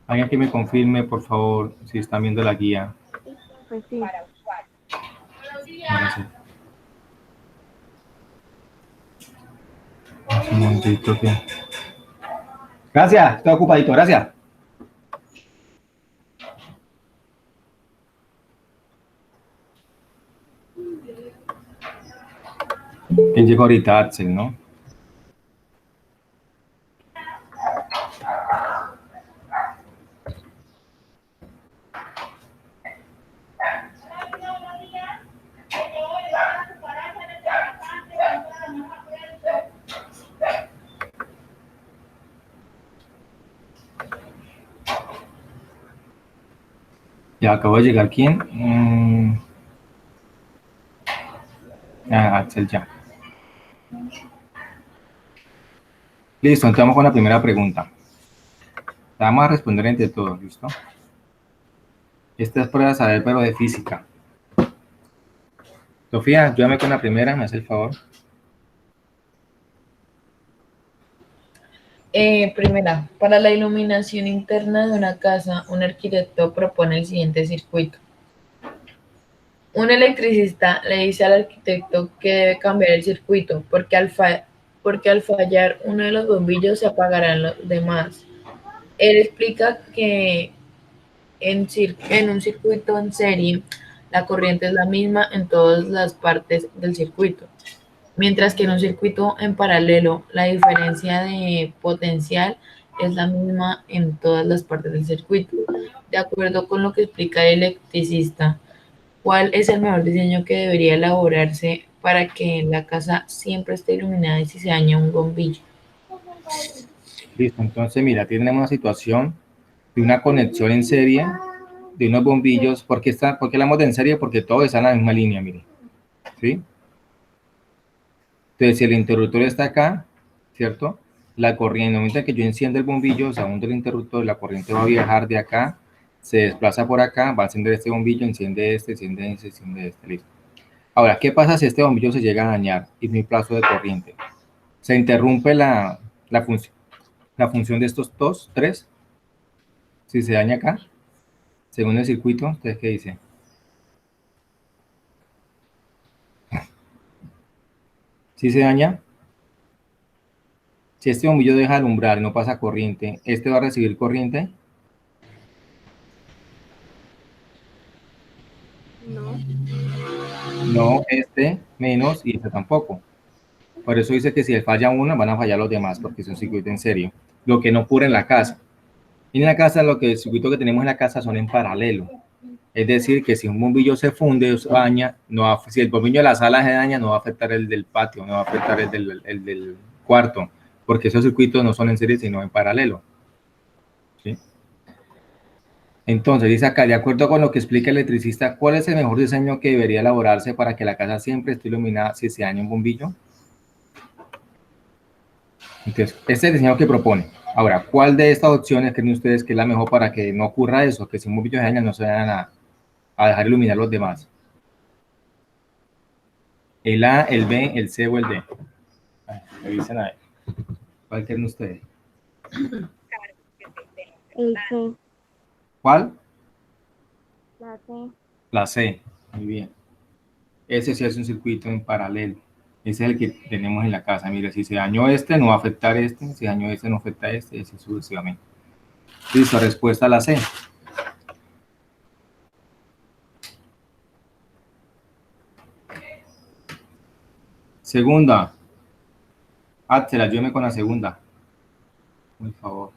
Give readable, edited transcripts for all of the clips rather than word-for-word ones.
Alguien que me confirme, por favor, si están viendo la guía. Pues sí. Ahora sí. Un momentito que... Gracias, estoy ocupadito, gracias. ¿Quién llegó ahorita? Axel, ¿no? Ya acabo de llegar. ¿Quién? Axel, ya. Listo, entonces vamos con la primera pregunta. La vamos a responder entre todos, ¿listo? Esta es prueba de saber, pero de física. Sofía, ayúdame con la primera, me hace el favor. Primera, para la iluminación interna de una casa, un arquitecto propone el siguiente circuito. Un electricista le dice al arquitecto que debe cambiar el circuito porque al fallar uno de los bombillos se apagarán los demás. Él explica que en un circuito en serie, la corriente es la misma en todas las partes del circuito, mientras que en un circuito en paralelo, la diferencia de potencial es la misma en todas las partes del circuito. De acuerdo con lo que explica el electricista, ¿cuál es el mejor diseño que debería elaborarse para que la casa siempre esté iluminada y si se daña un bombillo? Listo, entonces mira, tenemos una situación de una conexión en serie de unos bombillos. ¿Por qué hablamos de en serie? Porque todo está en la misma línea, mire. ¿Sí? Entonces, si el interruptor está acá, ¿cierto? La corriente, en el momento en que yo enciendo el bombillo, o sea, un del interruptor, la corriente va a viajar de acá, se desplaza por acá, va a encender este bombillo, enciende este, listo. Ahora, ¿qué pasa si este bombillo se llega a dañar y mi plazo de corriente? Se interrumpe la función de estos dos, tres, si se daña acá, según el circuito, ¿ustedes qué dicen? Si se daña, si este bombillo deja de alumbrar y no pasa corriente, ¿este va a recibir corriente? No. No, este menos y este tampoco. Por eso dice que si falla uno, van a fallar los demás, porque es un circuito en serio. Lo que no ocurre en la casa. En la casa, el circuito que tenemos en la casa son en paralelo. Es decir, que si un bombillo se funde o se daña, si el bombillo de la sala se daña, no va a afectar el del patio, no va a afectar el del cuarto, porque esos circuitos no son en serie, sino en paralelo. ¿Sí? Entonces, dice acá, de acuerdo con lo que explica el electricista, ¿cuál es el mejor diseño que debería elaborarse para que la casa siempre esté iluminada si se daña un bombillo? Entonces, este es el diseño que propone. Ahora, ¿cuál de estas opciones creen ustedes que es la mejor para que no ocurra eso? Que si un bombillo se daña no se vayan a dejar iluminar los demás. ¿El A, el B, el C o el D? Me dicen a ver. ¿Cuál creen ustedes? El C. ¿Cuál? La C. La C. Muy bien. Ese sí es un circuito en paralelo. Ese es el que tenemos en la casa. Mire, si se dañó este, no va a afectar este. Si se dañó este, no afecta este. Y así sucesivamente. Listo, respuesta a la C. Segunda. Axel, ayúdame con la segunda. Por favor.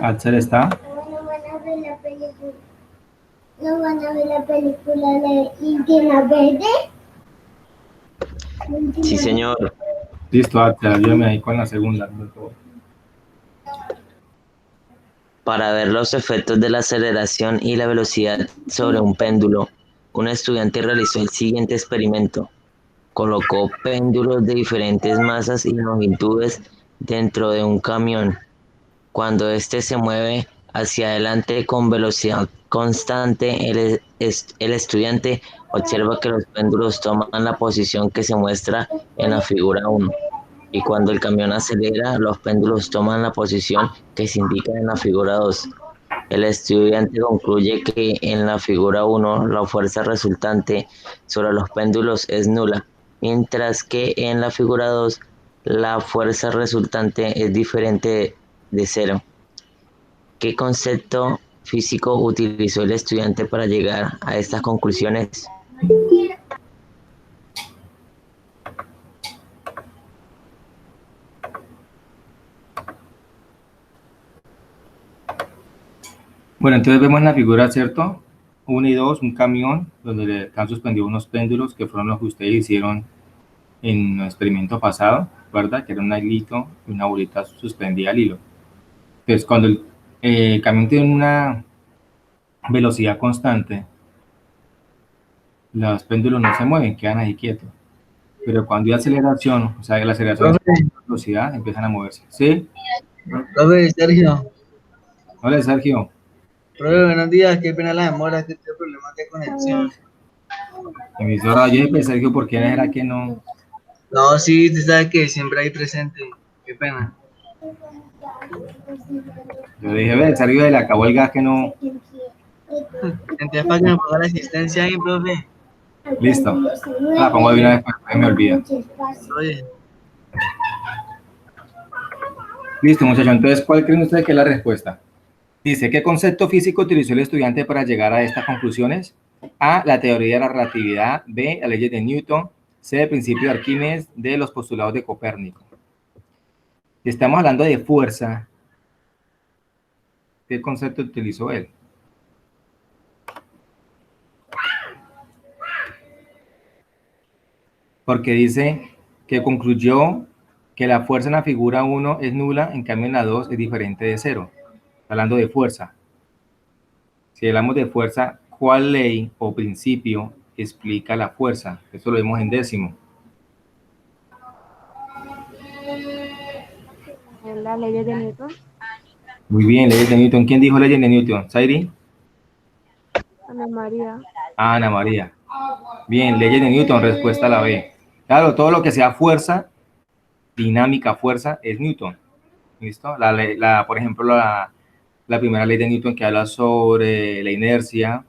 Axel está. ¿No van a ver la película de Linterna Verde? Sí, señor. Listo, Axel, ayúdame ahí con la segunda. Por favor. Para ver los efectos de la aceleración y la velocidad sobre un péndulo, un estudiante realizó el siguiente experimento. Colocó péndulos de diferentes masas y longitudes dentro de un camión. Cuando éste se mueve hacia adelante con velocidad constante, el estudiante observa que los péndulos toman la posición que se muestra en la figura 1. Y cuando el camión acelera, los péndulos toman la posición que se indica en la figura 2. El estudiante concluye que en la figura 1 la fuerza resultante sobre los péndulos es nula, mientras que en la figura 2 la fuerza resultante es diferente de cero. ¿Qué concepto físico utilizó el estudiante para llegar a estas conclusiones? Bueno, entonces vemos en la figura, ¿cierto? 1 y 2, un camión donde le han suspendido unos péndulos que fueron los que ustedes hicieron en el experimento pasado, ¿verdad? Que era un hilito y una bolita suspendida al hilo. Entonces, cuando el camión tiene una velocidad constante, los péndulos no se mueven, quedan ahí quietos. Pero cuando hay aceleración, o sea, la aceleración es velocidad, empiezan a moverse. ¿Sí? Profe, Sergio. Hola, Sergio. Profe, buenos días. Qué pena la demora, que tengo problemas de conexión. Emisora, oye, pues, Sergio, ¿por qué era que no? No, sí, tú sabes que siempre hay presente. Qué pena. Yo dije, ve, Sergio, le acabó el gas que no. Entonces, para que me ponga la asistencia ahí, profe. Listo. La pongo de una vez para que me olvida. Oye, Listo, muchachos. Entonces, ¿cuál creen ustedes que es la respuesta? Dice, ¿qué concepto físico utilizó el estudiante para llegar a estas conclusiones? A, la teoría de la relatividad. B, la ley de Newton. C, el principio de Arquímedes. D, los postulados de Copérnico. Si estamos hablando de fuerza, ¿qué concepto utilizó él? Porque dice que concluyó que la fuerza en la figura 1 es nula, en cambio en la 2 es diferente de 0. Hablando de fuerza. Si hablamos de fuerza, ¿cuál ley o principio explica la fuerza? Eso lo vemos en décimo. En la ley de Newton. Muy bien, leyes de Newton. ¿Quién dijo leyes de Newton? ¿Sairi? Ana María. Ah, Ana María. Bien, leyes de Newton, respuesta a la B. Claro, todo lo que sea fuerza, dinámica, fuerza, es Newton. ¿Listo? Por ejemplo, la primera ley de Newton que habla sobre la inercia,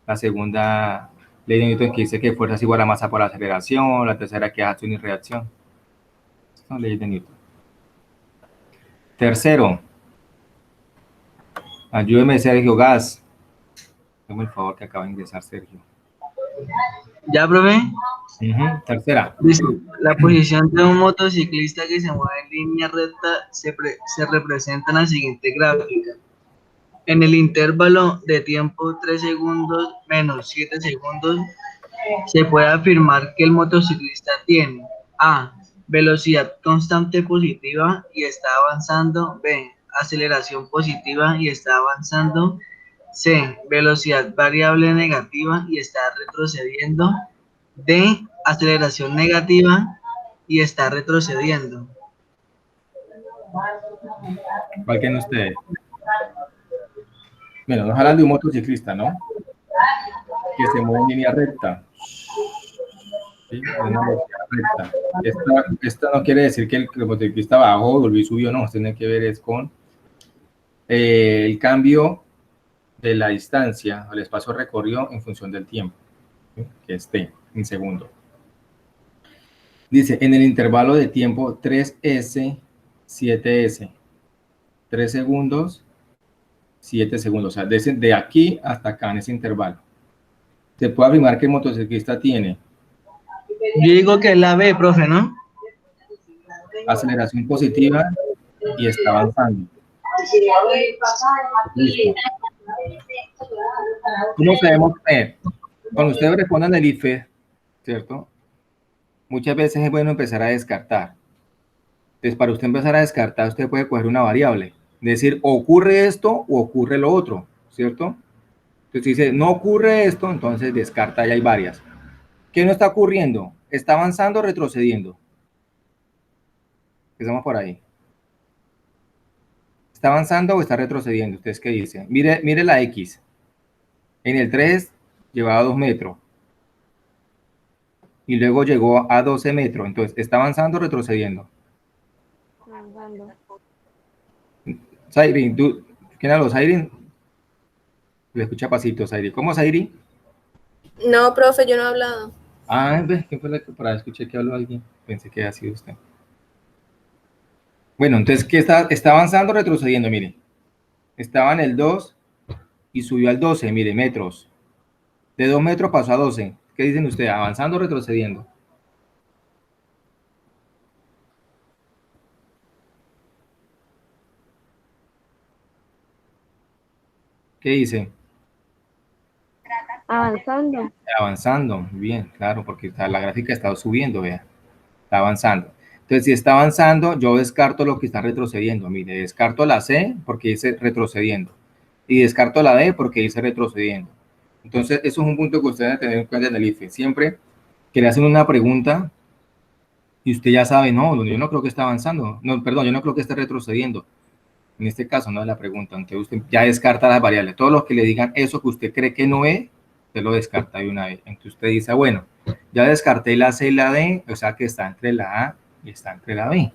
la segunda ley de Newton que dice que fuerza es igual a masa por aceleración, la tercera que es acción y reacción. Son leyes de Newton. Tercero, ayúdeme, Sergio Gas. Dame el favor que acaba de ingresar Sergio. ¿ya, profe? Tercera. Dice, la posición de un motociclista que se mueve en línea recta se representa en la siguiente gráfica. En el intervalo de tiempo 3 segundos menos 7 segundos, se puede afirmar que el motociclista tiene A, velocidad constante positiva y está avanzando. B, aceleración positiva y está avanzando. C, velocidad variable negativa y está retrocediendo. D, aceleración negativa y está retrocediendo. ¿Cuál creen ustedes? Bueno, nos hablan de un motociclista, ¿no? Que se mueve en línea recta. ¿Sí? Una velocidad recta. Esto no quiere decir que el motociclista bajó, volvió y subió, no. Esto tiene que ver es con el cambio de la distancia, el espacio recorrido en función del tiempo, ¿sí? Que esté en segundo. Dice, en el intervalo de tiempo 3S, 7S, 3 segundos, 7 segundos, o sea, de aquí hasta acá en ese intervalo. Se puede afirmar que el motociclista tiene Yo digo que es la B, profe, ¿no? aceleración positiva y está avanzando. Listo. ¿Cómo sabemos? Cuando ustedes respondan el IFE, ¿cierto? Muchas veces es bueno empezar a descartar. Entonces, para usted empezar a descartar, usted puede coger una variable. Decir, ocurre esto o ocurre lo otro, ¿cierto? Entonces, si dice, no ocurre esto, entonces descarta, ya hay varias. ¿Qué no está ocurriendo? ¿Está avanzando o retrocediendo? Empezamos por ahí. ¿Está avanzando o está retrocediendo? ¿Ustedes qué dicen? Mire la X. En el 3 llevaba 2 metros y luego llegó a 12 metros. Entonces, ¿está avanzando o retrocediendo? Avanzando. Zairi, ¿quién habló? Zairi, le escucha pasito, Zairi. ¿Cómo, Zairi? No, profe, yo no he hablado. Ah, ve, ¿quién fue la que por ahí escuché que habló alguien? Pensé que había sido usted. Bueno, entonces, ¿qué está avanzando o retrocediendo? Mire, estaba en el 2 y subió al 12, mire, metros. De 2 metros pasó a 12. ¿Qué dicen ustedes? ¿Avanzando o retrocediendo? ¿Qué dicen? Avanzando. Avanzando, bien, claro, porque la gráfica está subiendo, vea, está avanzando. Entonces, si está avanzando, yo descarto lo que está retrocediendo. Mire, descarto la C porque dice retrocediendo. Y descarto la D porque dice retrocediendo. Entonces, eso es un punto que ustedes deben tener en cuenta en el IFE. Siempre que le hacen una pregunta y usted ya sabe, no, yo no creo que está avanzando. No, perdón, yo no creo que esté retrocediendo. En este caso no es la pregunta, aunque usted ya descarta las variables. Todos los que le digan eso que usted cree que no es, usted lo descarta de una vez. Entonces usted dice, bueno, ya descarté la C y la D, o sea que está entre la A y está entre la B.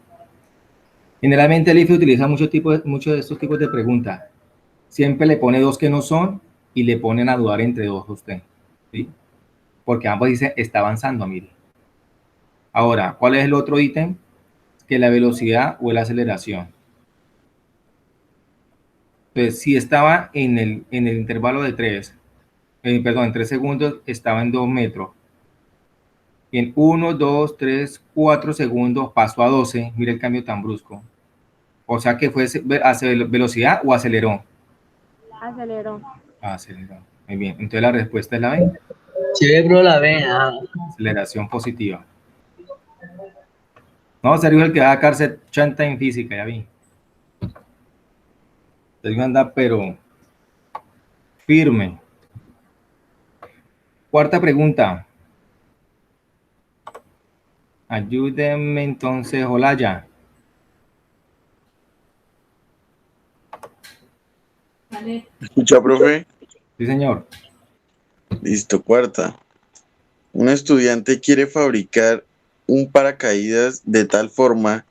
Generalmente el IFE utiliza muchos de estos tipos de preguntas. Siempre le pone dos que no son y le ponen a dudar entre dos a usted, ¿sí? Porque ambos dicen, está avanzando, mire. Ahora, ¿cuál es el otro ítem? Que la velocidad o la aceleración. Entonces, si estaba en el intervalo de 3, perdón, en 3 segundos, estaba en 2 metros. Y en 1, 2, 3, 4 segundos pasó a 12. Mira el cambio tan brusco. O sea que fue velocidad o aceleró. Aceleró. Aceleró. Muy bien. Entonces la respuesta es la B. Cerebro la vena. Aceleración positiva. No, Sergio el que va a sacarse 80 en física, ya vi. Sergio anda, pero firme. Cuarta pregunta. Ayúdenme entonces, Olaya. Escucha, profe. Sí, señor. Listo, cuarta. Un estudiante quiere fabricar un paracaídas de tal forma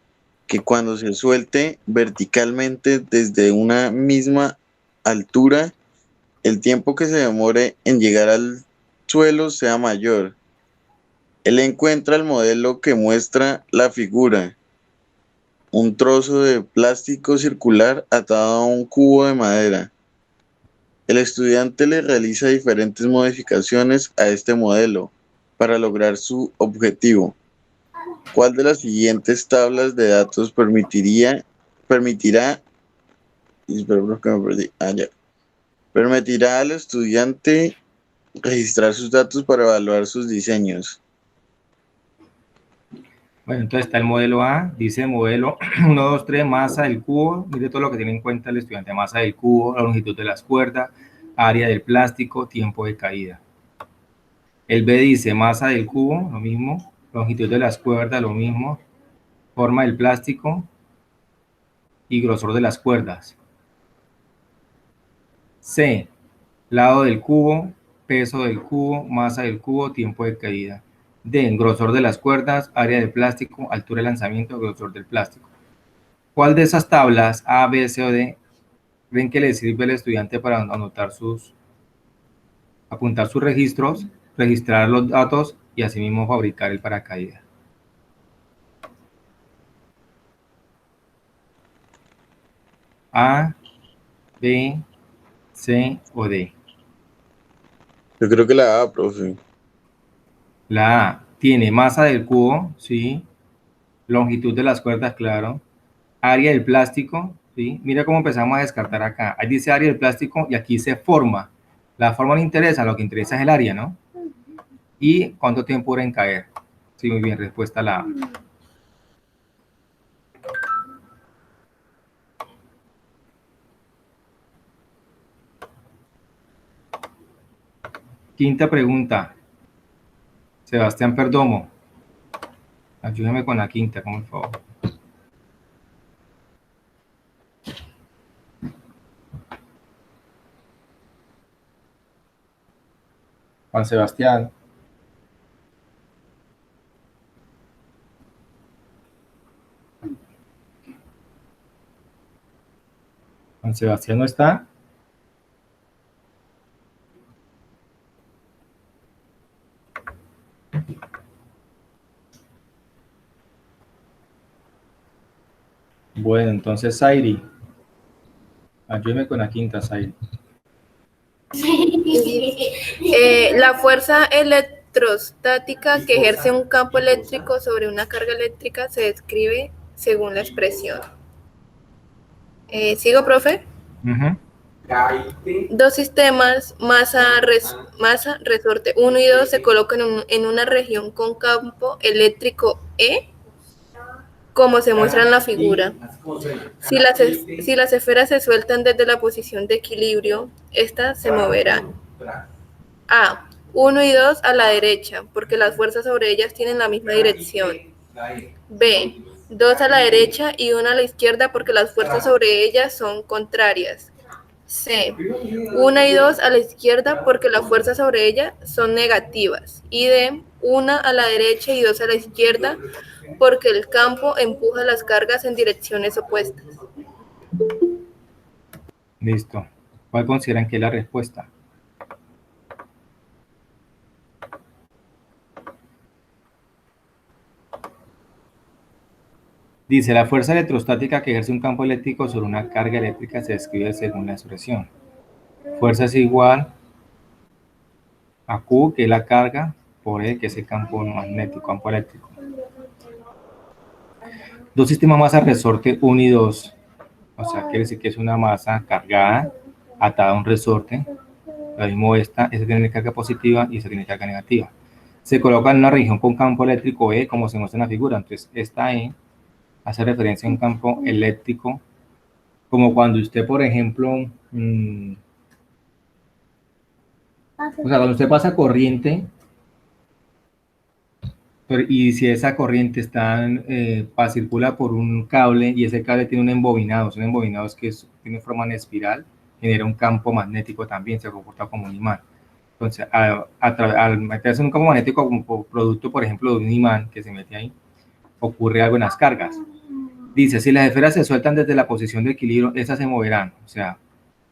que cuando se suelte verticalmente desde una misma altura, el tiempo que se demore en llegar al suelo sea mayor. Él encuentra el modelo que muestra la figura, un trozo de plástico circular atado a un cubo de madera. El estudiante le realiza diferentes modificaciones a este modelo para lograr su objetivo. ¿Cuál de las siguientes tablas de datos permitirá al estudiante registrar sus datos para evaluar sus diseños? Bueno, entonces está el modelo A, dice modelo 1, 2, 3, masa del cubo. Mire todo lo que tiene en cuenta el estudiante: masa del cubo, la longitud de las cuerdas, área del plástico, tiempo de caída. El B dice masa del cubo, lo mismo, longitud de las cuerdas, lo mismo, forma del plástico y grosor de las cuerdas. C, lado del cubo, peso del cubo, masa del cubo, tiempo de caída. D, grosor de las cuerdas, área del plástico, altura de lanzamiento, grosor del plástico. ¿Cuál de esas tablas, A, B, C o D, ven que le sirve al estudiante para apuntar sus registros, registrar los datos y asimismo fabricar el paracaídas? A, B, C o D. Yo creo que la A, profe. La A tiene masa del cubo, ¿sí? Longitud de las cuerdas, claro. Área del plástico, ¿sí? Mira cómo empezamos a descartar acá. Ahí dice área del plástico y aquí dice forma. La forma no interesa, lo que interesa es el área, ¿no? ¿Y cuánto tiempo dura en caer? Sí, muy bien, respuesta a la A. Quinta pregunta. Sebastián Perdomo. Ayúdame con la quinta, por favor. Juan Sebastián. Juan Sebastián no está. Bueno, entonces Zairi. Ayúdeme con la quinta, Zairi. La fuerza electrostática que ejerce un campo eléctrico sobre una carga eléctrica se describe según la expresión. ¿Sigo, profe? Ujú. Dos sistemas, resorte 1 y 2, se colocan en una región con campo eléctrico E, como se muestra en la figura. Si las esferas se sueltan desde la posición de equilibrio, estas se moverán. A. 1 y 2 a la derecha, porque las fuerzas sobre ellas tienen la misma dirección. B. 2 a la derecha y 1 a la izquierda, porque las fuerzas sobre ellas son contrarias. C. 1 y 2 a la izquierda, porque las fuerzas sobre ellas son negativas. Y D. 1 a la derecha y 2 a la izquierda, porque el campo empuja las cargas en direcciones opuestas. Listo. ¿Cuál consideran que es la respuesta? Dice, la fuerza electrostática que ejerce un campo eléctrico sobre una carga eléctrica se describe según la expresión. Fuerza es igual a Q, que es la carga, por E, que es el campo magnético, campo eléctrico. Dos sistemas masa resorte 1 y 2. O sea, quiere decir que es una masa cargada, atada a un resorte. Lo mismo esta tiene carga positiva y esta tiene carga negativa. Se coloca en una región con campo eléctrico E, como se muestra en la figura. Entonces, esta E hace referencia a un campo eléctrico, como cuando usted, por ejemplo, o sea, cuando usted pasa corriente, y si esa corriente circula por un cable y ese cable tiene un embobinado, son embobinados que tiene forma en espiral, genera un campo magnético también, se comporta como un imán. Entonces, al meterse en un campo magnético como producto, por ejemplo, de un imán que se mete ahí, ocurre algo en las cargas. Dice, si las esferas se sueltan desde la posición de equilibrio, esas se moverán. O sea,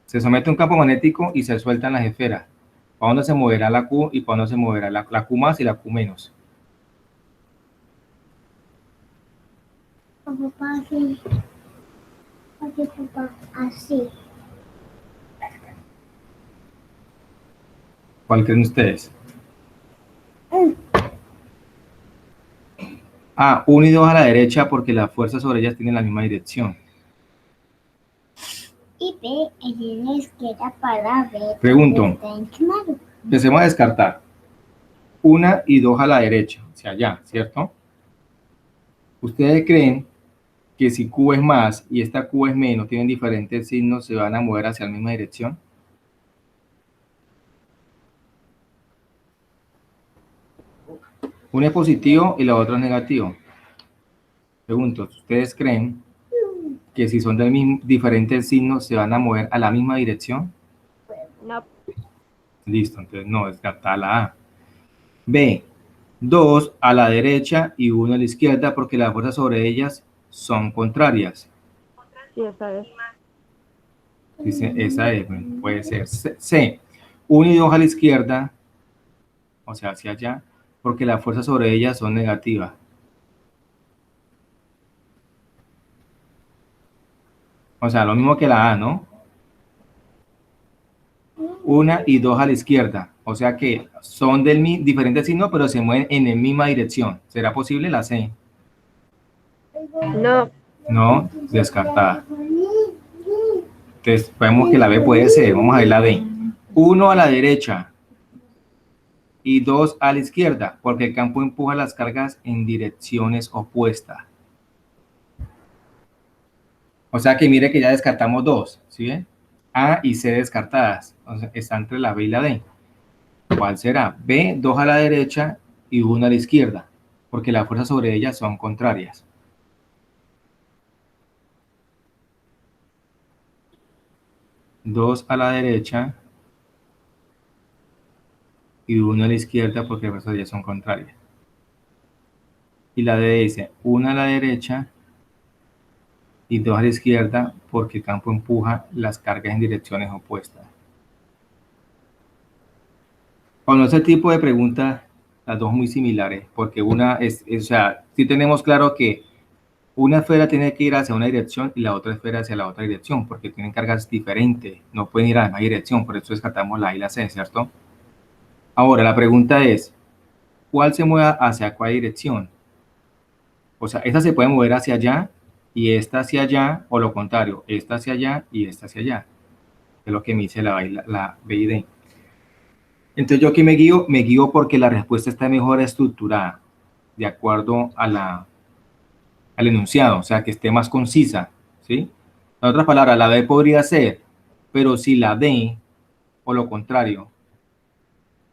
se somete a un campo magnético y se sueltan las esferas. ¿Para dónde se moverá la Q y para dónde se moverá la Q más y la Q menos? Papá, así. Así, papá, así. ¿Cuál creen ustedes? A, 1 y 2 a la derecha porque las fuerzas sobre ellas tienen la misma dirección. Y B, en la izquierda para ver. Pregunto. Está inclinado. Empecemos a descartar. 1 y 2 a la derecha, hacia allá, ¿cierto? ¿Ustedes creen que si Q es más y esta Q es menos, tienen diferentes signos, se van a mover hacia la misma dirección? Uno es positivo y la otra es negativo. Pregunto, ¿ustedes creen que si son del mismo, diferentes signos, se van a mover a la misma dirección? No. Listo, entonces no, descartar la A. B, 2 a la derecha y 1 a la izquierda porque las fuerzas sobre ellas son contrarias. Sí, esa es. Dice, esa es, bueno, puede ser. C, 1 y 2 a la izquierda, o sea, hacia allá, porque las fuerzas sobre ellas son negativas. O sea, lo mismo que la A, ¿no? 1 y 2 a la izquierda. O sea que son del diferentes signos, pero se mueven en la misma dirección. ¿Será posible la C? No. No, descartada. Entonces, vemos que la B puede ser. Vamos a ver la D. 1 a la derecha y 2 a la izquierda, porque el campo empuja las cargas en direcciones opuestas. O sea que mire que ya descartamos dos, ¿sí ven? A y C descartadas. Entonces, está entre la B y la D. ¿Cuál será? B, 2 a la derecha y 1 a la izquierda, porque las fuerzas sobre ellas son contrarias. Dos a la derecha y 1 a la izquierda porque las fuerzas ya son contrarias. Y la D dice 1 a la derecha y 2 a la izquierda porque el campo empuja las cargas en direcciones opuestas. Con ese tipo de preguntas, las dos muy similares, porque una o sea, sí tenemos claro que una esfera tiene que ir hacia una dirección y la otra esfera hacia la otra dirección, porque tienen cargas diferentes, no pueden ir a la misma dirección, por eso descartamos la A y la C, ¿cierto? Ahora, la pregunta es, ¿cuál se mueve hacia cuál dirección? O sea, esta se puede mover hacia allá y esta hacia allá, o lo contrario, esta hacia allá y esta hacia allá. Es lo que me dice la B y D. Entonces, ¿yo aquí me guío porque la respuesta está mejor estructurada, de acuerdo al enunciado, o sea, que esté más concisa, ¿sí? En otras palabras, la B podría ser, pero si la D, o lo contrario,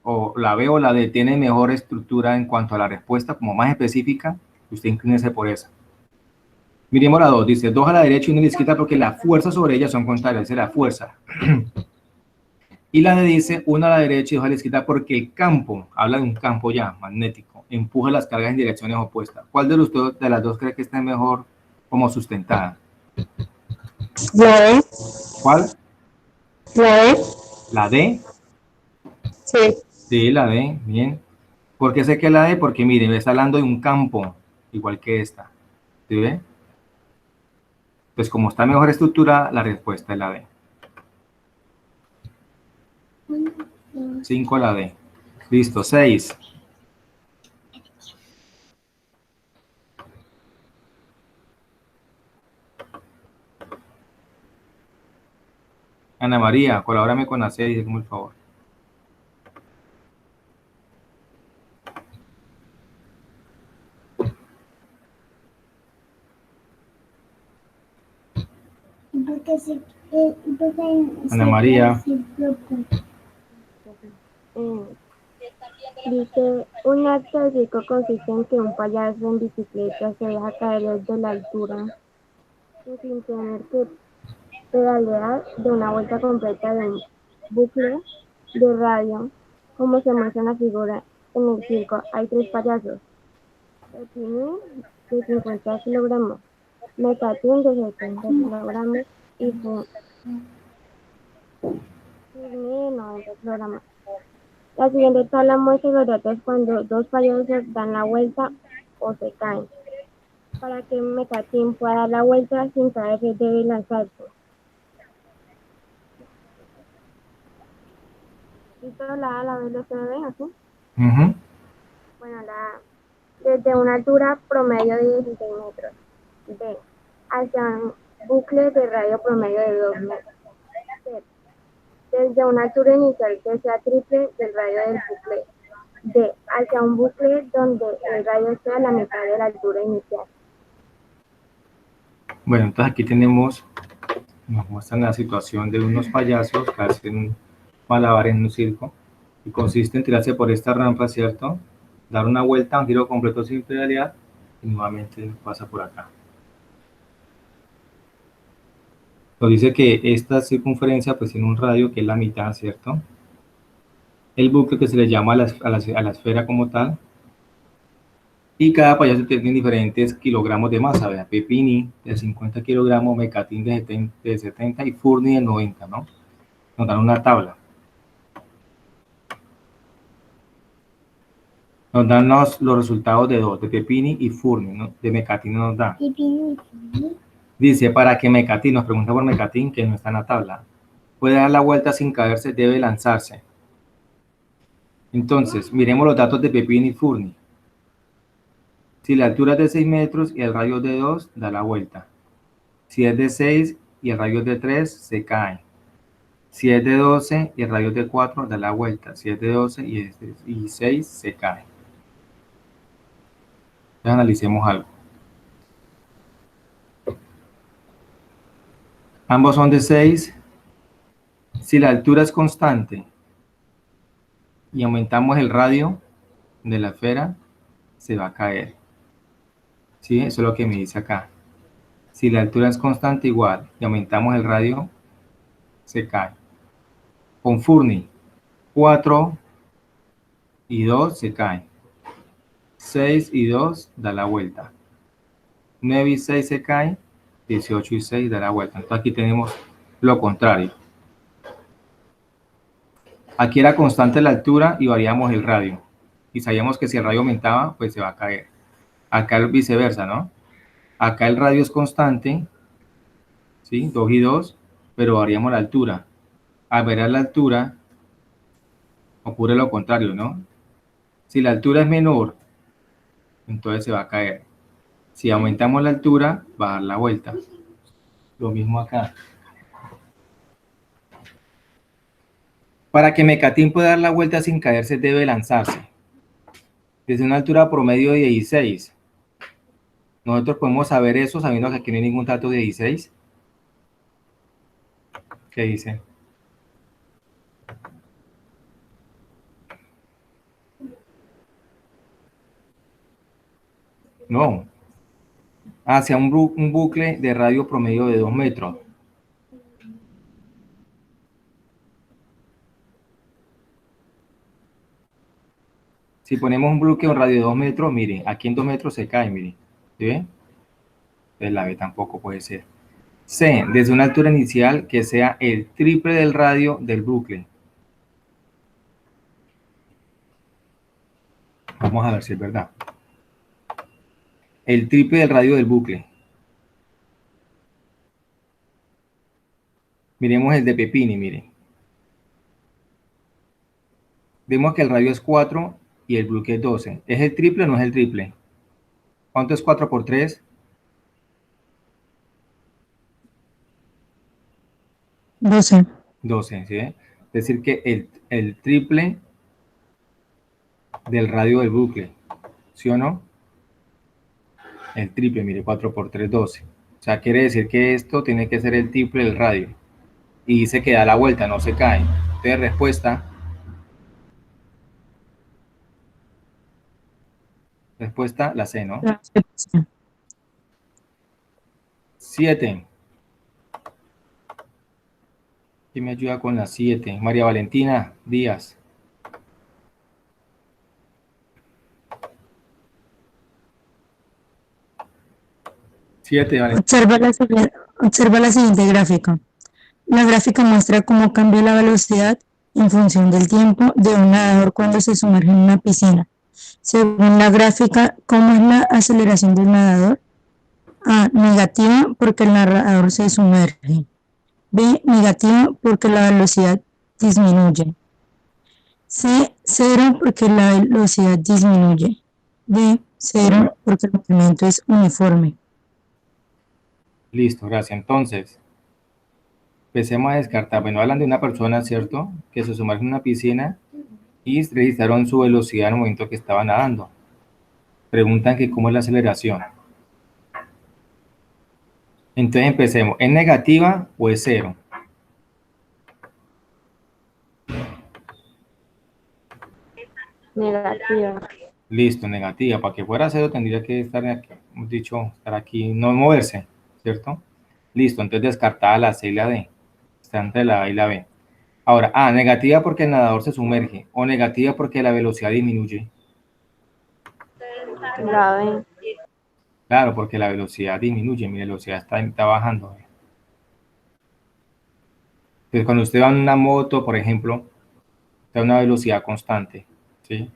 o la B o la D tiene mejor estructura en cuanto a la respuesta, como más específica, usted inclínese por esa. Miremos la 2, dice 2 a la derecha y 1 a la izquierda porque la fuerza sobre ellas son contrarias, dice la fuerza. Y la D dice 1 a la derecha y 2 a la izquierda porque el campo, habla de un campo ya magnético, empuja las cargas en direcciones opuestas. ¿Cuál de las dos cree que está mejor como sustentada? La D. ¿Cuál? La D. ¿La D? Sí. Sí, la D, bien. ¿Por qué sé que la D? Porque miren, me está hablando de un campo, igual que esta. ¿Sí ve? Pues como está mejor estructurada, la respuesta es la D. 5 la D. Listo, 6. Ana María, colabórame con la 6, hazme el favor. Ana María. Dice, un acto circo consiste en que un payaso en bicicleta se deja caer desde la altura sin tener que pedalear de una vuelta completa de un bucle de radio, como se muestra en la figura. En el circo hay 3 payasos: Pepini de 50 kilogramos, Mecatín de 70 kilogramos y Furni de 90 kilogramos. La siguiente tabla muestra los datos cuando 2 payasos dan la vuelta o se caen. Para que Mecatín pueda dar la vuelta sin caerse debe lanzarse. ¿Listo? La A, la B, la C, B, así. Bueno, desde una altura promedio de 16 metros. B, hacia un bucle de radio promedio de 2 metros. C, desde una altura inicial que sea triple del radio del bucle. D, hacia un bucle donde el radio sea la mitad de la altura inicial. Bueno, entonces aquí tenemos, nos muestran la situación de unos payasos que hacen malabar en un circo y consiste en tirarse por esta rampa, ¿cierto? Dar una vuelta, un giro completo sin pedalear y nuevamente pasa por acá. Nos dice que esta circunferencia pues tiene un radio que es la mitad, ¿cierto? El bucle que se le llama a la esfera como tal. Y cada payaso tiene diferentes kilogramos de masa, ¿verdad? Pepini de 50 kilogramos, Mecatín de 70 y Furni de 90, ¿no? Nos dan una tabla. Nos dan los resultados de dos, de Pepini y Furni, ¿no? De Mecatín nos da. Dice, para que Mecatín, nos pregunta por Mecatín, que no está en la tabla, puede dar la vuelta sin caerse, debe lanzarse. Entonces, miremos los datos de Pepini y Furni. Si la altura es de 6 metros y el radio es de 2, da la vuelta. Si es de 6 y el radio es de 3, se cae. Si es de 12 y el radio es de 4, da la vuelta. Si es de 12 y 6, se cae. Entonces analicemos algo. Ambos son de 6. Si la altura es constante y aumentamos el radio de la esfera, se va a caer. ¿Sí? Eso es lo que me dice acá. Si la altura es constante igual y aumentamos el radio, se cae. Con Furni, 4 y 2 se cae. 6 y 2 da la vuelta. 9 y 6 se cae. 18 y 6 da la vuelta. Entonces aquí tenemos lo contrario. Aquí era constante la altura y variamos el radio. Y sabíamos que si el radio aumentaba, pues se va a caer. Acá es viceversa, ¿no? Acá el radio es constante, ¿sí? 2 y 2, pero variamos la altura. Al variar la altura, ocurre lo contrario, ¿no? Si la altura es menor, entonces se va a caer. Si aumentamos la altura, va a dar la vuelta. Lo mismo acá. Para que Mecatín pueda dar la vuelta sin caerse, debe lanzarse desde una altura promedio de 16. Nosotros podemos saber eso sabiendo que aquí no hay ningún dato de 16. ¿Qué dice? No. Hacia un bucle de radio promedio de 2 metros. Si ponemos un bucle en radio de 2 metros, mire, aquí en 2 metros se cae, mire. ¿Sí ve? Entonces la B tampoco puede ser. C, desde una altura inicial que sea el triple del radio del bucle. Vamos a ver si es verdad. El triple del radio del bucle. Miremos el de Pepini, mire. Vemos que el radio es 4 y el bucle es 12. ¿Es el triple o no es el triple? ¿Cuánto es 4 por 3? 12. 12, ¿sí? Es decir que el triple del radio del bucle, ¿sí o no? El triple, mire, 4 por 3, 12. O sea, quiere decir que esto tiene que ser el triple del radio. Y dice que da la vuelta, no se cae. Entonces, respuesta, la C, ¿no? 7. ¿Quién me ayuda con la 7? María Valentina Díaz. Observa la siguiente gráfica. La gráfica muestra cómo cambia la velocidad en función del tiempo de un nadador cuando se sumerge en una piscina. Según la gráfica, ¿cómo es la aceleración del nadador? A, negativa porque el nadador se sumerge. B, negativa porque la velocidad disminuye. C, 0 porque la velocidad disminuye. D, 0 porque el movimiento es uniforme. Listo, gracias. Entonces, empecemos a descartar. Bueno, hablan de una persona, ¿cierto? Que se sumerge en una piscina y registraron su velocidad en el momento que estaba nadando. Preguntan que cómo es la aceleración. Entonces empecemos. ¿Es negativa o es 0? Negativa. Listo, negativa. Para que fuera 0 tendría que estar aquí, hemos dicho, estar aquí, no moverse, ¿cierto? Listo, entonces descartada la C y la D. Está entre la A y la B. Ahora, A, negativa porque el nadador se sumerge o negativa porque la velocidad disminuye. La B. Claro, porque la velocidad disminuye, mi velocidad está bajando. Entonces, cuando usted va en una moto, por ejemplo, está a una velocidad constante, ¿sí?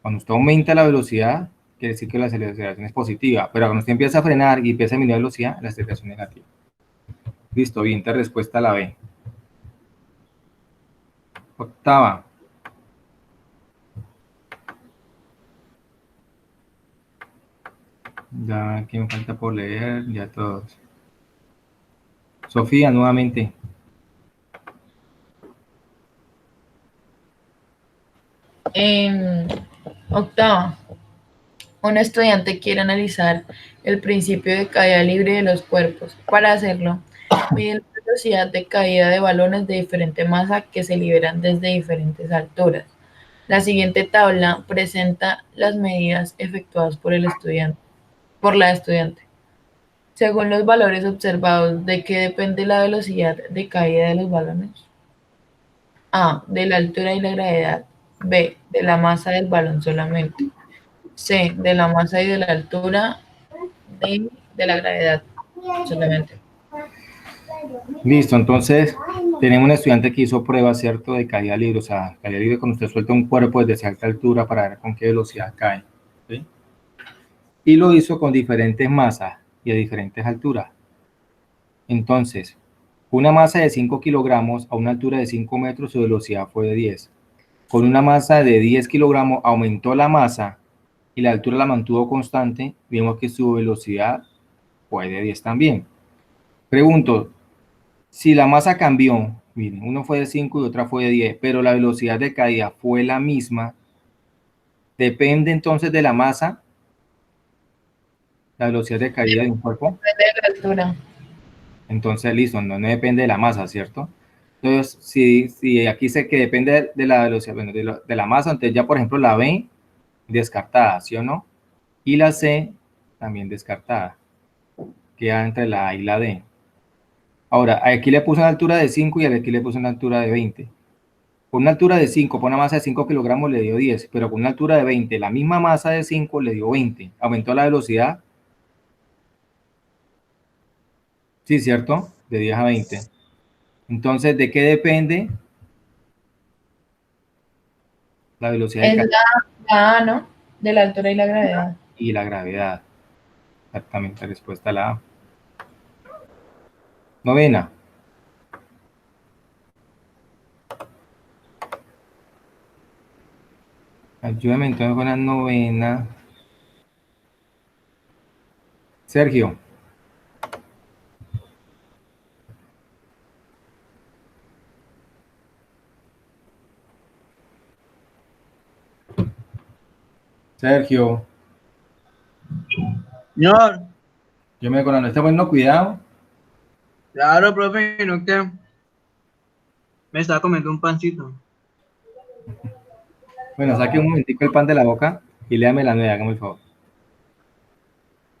Cuando usted aumenta la velocidad, quiere decir que la aceleración es positiva, pero cuando usted empieza a frenar y empieza a disminuir la velocidad, la aceleración es negativa. Listo, bien, te respuesta a la B. Octava. Ya, aquí me falta por leer, ya todos. Sofía, nuevamente. Octava. Un estudiante quiere analizar el principio de caída libre de los cuerpos. Para hacerlo, mide la velocidad de caída de balones de diferente masa que se liberan desde diferentes alturas. La siguiente tabla presenta las medidas efectuadas por la estudiante. Según los valores observados, ¿de qué depende la velocidad de caída de los balones? A, de la altura y la gravedad. B, de la masa del balón solamente. C, de la masa y de la altura. D, de la gravedad solamente. Listo, entonces tenemos un estudiante que hizo pruebas, ¿cierto? De caída libre, o sea, caída libre cuando usted suelta un cuerpo desde cierta altura para ver con qué velocidad cae. ¿Sí? Y lo hizo con diferentes masas y a diferentes alturas. Entonces, una masa de 5 kilogramos a una altura de 5 metros, su velocidad fue de 10. Con una masa de 10 kilogramos aumentó la masa y la altura la mantuvo constante, vimos que su velocidad fue de 10 también. Pregunto, si la masa cambió, miren, uno fue de 5 y otra fue de 10, pero la velocidad de caída fue la misma, ¿depende entonces de la masa, la velocidad de caída de un cuerpo? Depende de la altura. Entonces, listo, no depende de la masa, ¿cierto? Entonces, si aquí sé que depende de la velocidad, bueno, de la masa, entonces ya, por ejemplo, la B descartada, ¿sí o no? Y la C también descartada. Queda entre la A y la D. Ahora, aquí le puse una altura de 5 y aquí le puse una altura de 20. Con una altura de 5, con una masa de 5 kilogramos le dio 10, pero con una altura de 20, la misma masa de 5 le dio 20. ¿Aumentó la velocidad? Sí, ¿cierto? De 10 a 20. Entonces, ¿de qué depende la velocidad de Es caída? la A, ¿no? De la altura y la gravedad. Y la gravedad. Exactamente, respuesta a la A. Novena. Ayúdame entonces con la novena. Sergio. Sergio. Señor, Yo me con la novena. Está poniendo cuidado. claro, profe, no que me estaba comiendo un pancito. Bueno, saque un momentico el pan de la boca y léame la nueva, hágame el favor.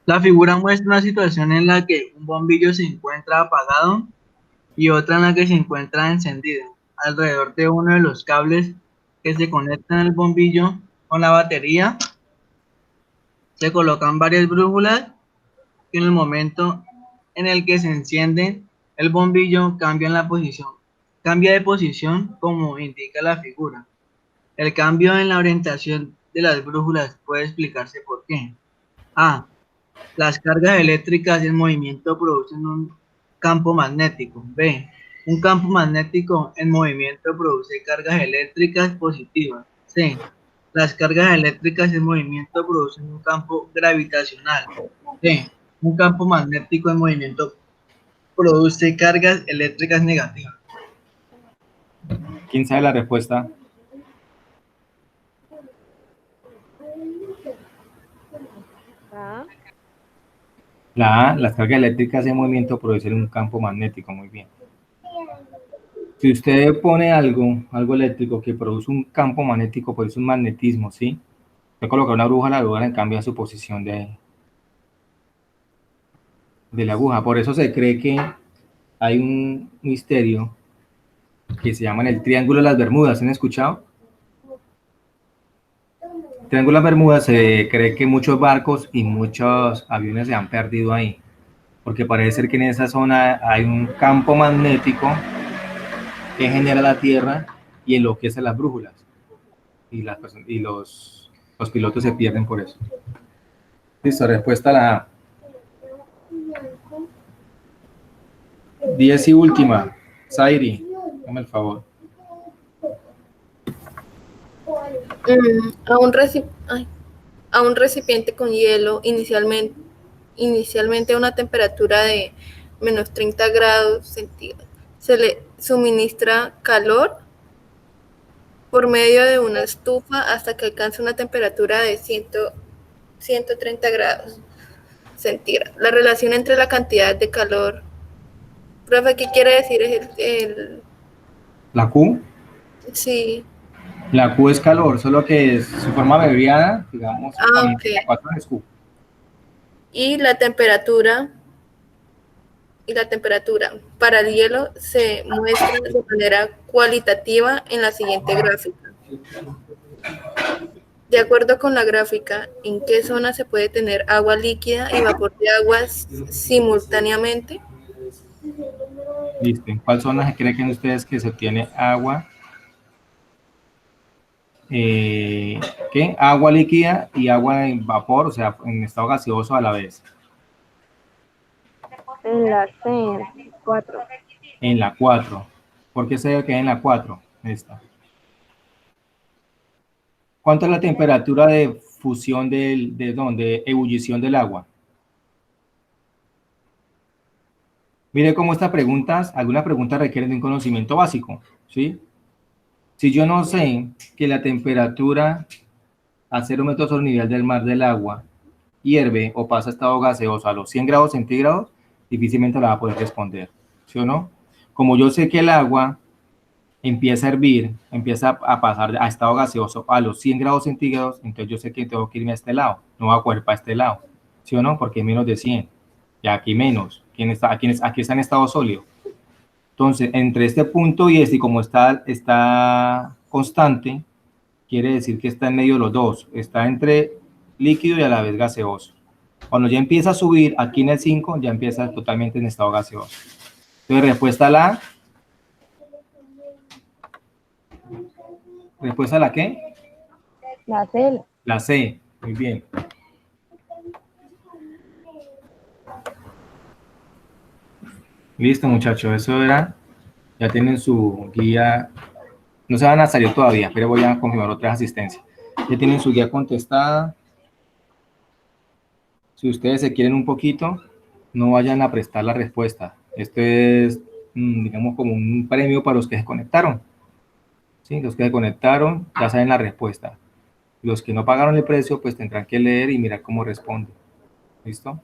La figura muestra una situación en la que un bombillo se encuentra apagado y otra en la que se encuentra encendido. Alrededor de uno de los cables que se conectan al bombillo con la batería se colocan varias brújulas que en el momento en el que se enciende el bombillo cambia de posición como indica la figura. El cambio en la orientación de las brújulas puede explicarse por qué. A. Las cargas eléctricas en movimiento producen un campo magnético. B. Un campo magnético en movimiento produce cargas eléctricas positivas. C. Las cargas eléctricas en movimiento producen un campo gravitacional. D. Un campo magnético en movimiento produce cargas eléctricas negativas. ¿Quién sabe la respuesta? La A, las cargas eléctricas en movimiento producen un campo magnético, muy bien. Si usted pone algo eléctrico que produce un campo magnético, produce un magnetismo, ¿sí? Usted coloca una brújula, la brújula cambia su posición de la aguja. Por eso se cree que hay un misterio que se llama el Triángulo de las Bermudas. ¿Han escuchado? El Triángulo de las Bermudas se cree que muchos barcos y muchos aviones se han perdido ahí, porque parece ser que en esa zona hay un campo magnético que genera la Tierra y enloquece las brújulas. Y los pilotos se pierden por eso. Listo, respuesta a la A. 10 y última. Zairi, dame el favor. A un recipiente con hielo inicialmente a una temperatura de menos 30 grados centígrados se le suministra calor por medio de una estufa hasta que alcance una temperatura de 130 grados centígrados. La relación entre la cantidad de calor. Profe, ¿qué quiere decir La Q. Sí. La Q es calor, solo que es su forma abreviada, digamos, Ok. la 4 es Q. Y la temperatura para el hielo se muestra de manera cualitativa en la siguiente gráfica. De acuerdo con la gráfica, ¿en qué zona se puede tener agua líquida y vapor de aguas simultáneamente? Listo. ¿En cuál zona creen ustedes que se obtiene agua? ¿Qué? Agua líquida y agua en vapor, o sea, en estado gaseoso a la vez. En la C, 4. En la 4. ¿Por qué se debe quedar en la 4? Esta. ¿Cuánto es la temperatura de fusión de ebullición del agua? Mire cómo estas preguntas, algunas preguntas requieren de un conocimiento básico, ¿sí? Si yo no sé que la temperatura a 0 metros sobre el nivel del mar del agua hierve o pasa a estado gaseoso a los 100 grados centígrados, difícilmente la va a poder responder, ¿sí o no? Como yo sé que el agua empieza a hervir, empieza a pasar a estado gaseoso a los 100 grados centígrados, entonces yo sé que tengo que irme a este lado, no voy a coger para este lado, ¿sí o no? Porque es menos de 100, y aquí menos, aquí está en estado sólido. Entonces, entre este punto y este, y como está constante, quiere decir que está en medio de los dos, está entre líquido y a la vez gaseoso. Cuando ya empieza a subir, aquí en el 5, ya empieza totalmente en estado gaseoso. Entonces, respuesta a la... ¿Respuesta a la qué? La C. La C, muy bien. Listo, muchachos, eso era. Ya tienen su guía. No se van a salir todavía, pero voy a confirmar otras asistencias. Ya tienen su guía contestada. Si ustedes se quieren un poquito, no vayan a prestar la respuesta. Esto es, digamos, como un premio para los que se conectaron. ¿Sí? Los que se conectaron ya saben la respuesta. Los que no pagaron el precio, pues tendrán que leer y mirar cómo responde. ¿Listo?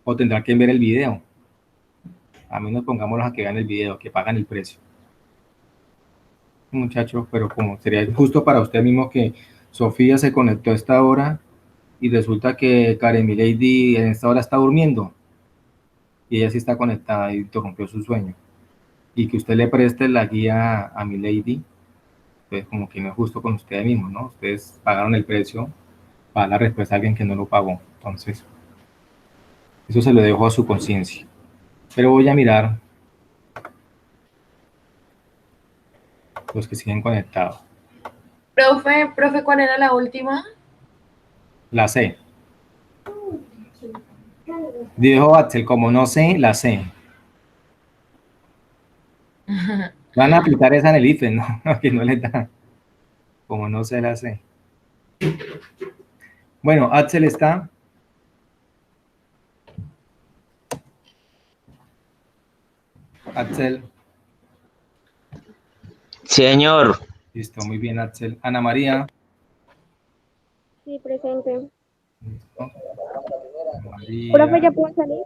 O tendrán que ver el video. A menos pongámoslos a que vean el video, que pagan el precio. Muchachos, pero como sería justo para usted mismo que Sofía se conectó a esta hora y resulta que Karen Milady en esta hora está durmiendo y ella sí está conectada y interrumpió su sueño. Y que usted le preste la guía a Milady, pues como que no es justo con ustedes mismos, ¿no? Ustedes pagaron el precio para la respuesta a alguien que no lo pagó. Entonces, eso se lo dejo a su conciencia. Pero voy a mirar los que siguen conectados. Profe, ¿cuál era la última? La C. Dijo Axel, como no sé, la C. Van a aplicar esa en el IFE, ¿no? Que no le dan. Como no sé, la C. Bueno, Axel está. Axel. Señor, Listo, muy bien, Axel. Ana María. Sí, presente. Listo. Ana María. Profe, ¿ya puedo salir?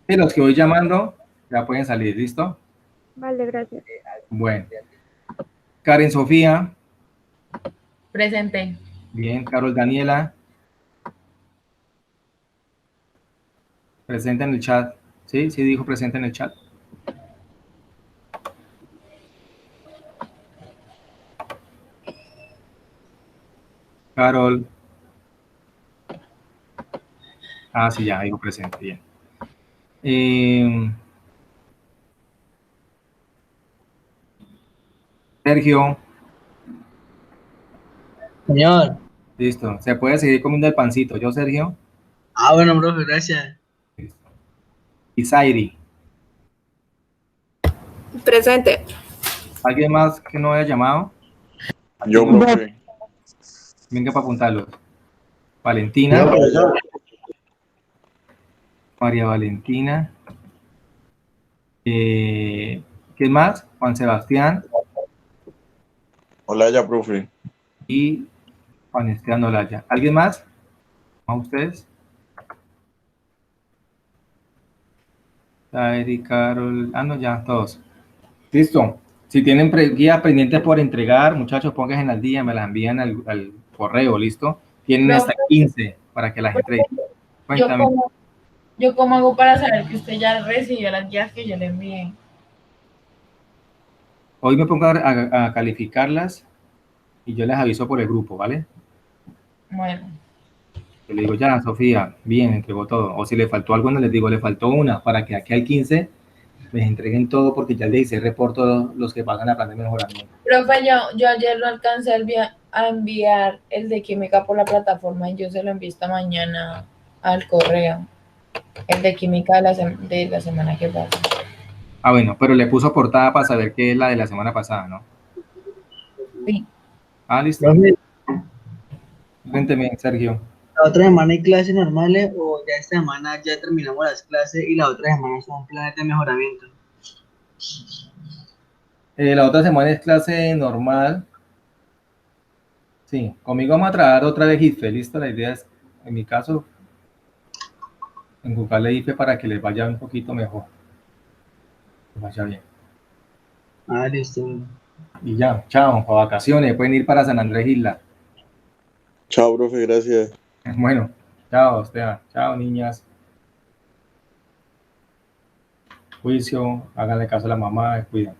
Sí, los que voy llamando ya pueden salir, ¿listo? Vale, gracias. Bueno. Karen Sofía. Presente. Bien, Carol Daniela. Presente en el chat. Sí, sí dijo presente en el chat. Carol. Ah, sí, ya dijo presente, bien. Sergio. Señor. Listo. Se puede seguir comiendo el pancito. ¿Yo, Sergio? Ah, bueno, profe, gracias. Listo. Isairi. Presente. ¿Alguien más que no haya llamado? Yo, profe. Venga para apuntarlos. Valentina. No, profesor. María Valentina. ¿Quién más? Juan Sebastián Hola, ya, profe. y Juan Esteban Olaya. ¿Alguien más? ¿A ustedes? Eric, Carol. Ah, no, ya, todos. Listo. Si tienen guía pendiente por entregar, muchachos, pónganse al día, me la envían al correo, ¿listo? Tienen No. hasta 15 para que las entregue. Cuéntame. ¿Yo cómo hago para saber que usted ya recibió las guías que yo le envié? Hoy me pongo a calificarlas y yo les aviso por el grupo, ¿vale? Bueno, Yo le digo, ya, Sofía, bien, entregó todo. O si le faltó algo, no les digo, le faltó una, para que aquí al 15 les entreguen todo, porque ya el 16 reporto los que pasan a plan de mejoramiento. profe, yo ayer no alcancé a enviar el de química por la plataforma y yo se lo envié esta mañana al correo. El de química de la semana que pasa. Ah, bueno, pero le puso portada para saber qué es la de la semana pasada, ¿no? Sí. Ah, listo. Profe, Cuénteme, Sergio. ¿la otra semana hay clases normales o ya esta semana ya terminamos las clases y la otra semana son planes de mejoramiento? La otra semana es clase normal. Sí, conmigo vamos a trabajar otra vez IFE, listo. La idea es, en mi caso, enfocarle IFE para que les vaya un poquito mejor. Que vaya bien. Ah, listo. Y ya, chao, para vacaciones, pueden ir para San Andrés Isla. Chao, profe, gracias. Bueno, chao, Esteban, chao, niñas. Juicio, háganle caso a la mamá, cuiden.